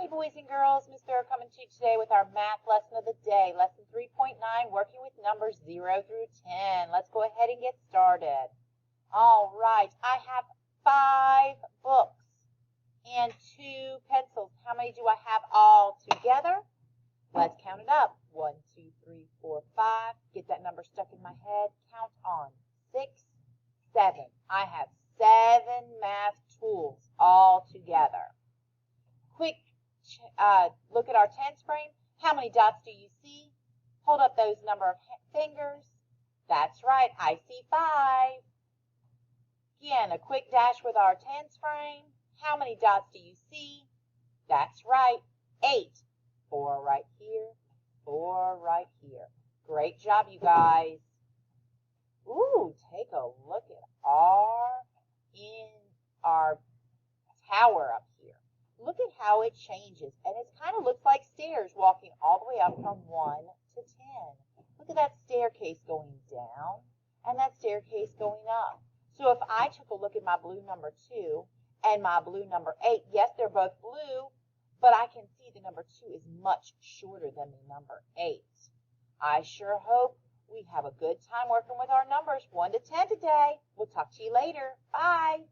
Hey boys and girls, Miss Bear coming to you today with our math lesson of the day, lesson 3.9, working with numbers 0 through 10. Let's go ahead and get started. All right, I have 5 books and 2 pencils. How many do I have all together? Let's count it up. 1, 2, 3, 4, 5. Get that number stuck in my head. Count on. 6, 7. I have 7 math tools all together. Quick look at our tens frame. How many dots do you see? Hold up those number of fingers. That's right, I see 5. Again, a quick dash with our tens frame. How many dots do you see? That's right, 8. 4 right here, 4 right here. Great job, you guys. Ooh, take a look at our tower up here. Look at how it changes, and it kind of looks like stairs walking all the way up from 1 to 10. Look at that staircase going down and that staircase going up. So if I took a look at my blue number 2 and my blue number 8, yes, they're both blue, but I can see the number 2 is much shorter than the number 8. I sure hope we have a good time working with our numbers 1 to 10 today. We'll talk to you later. Bye.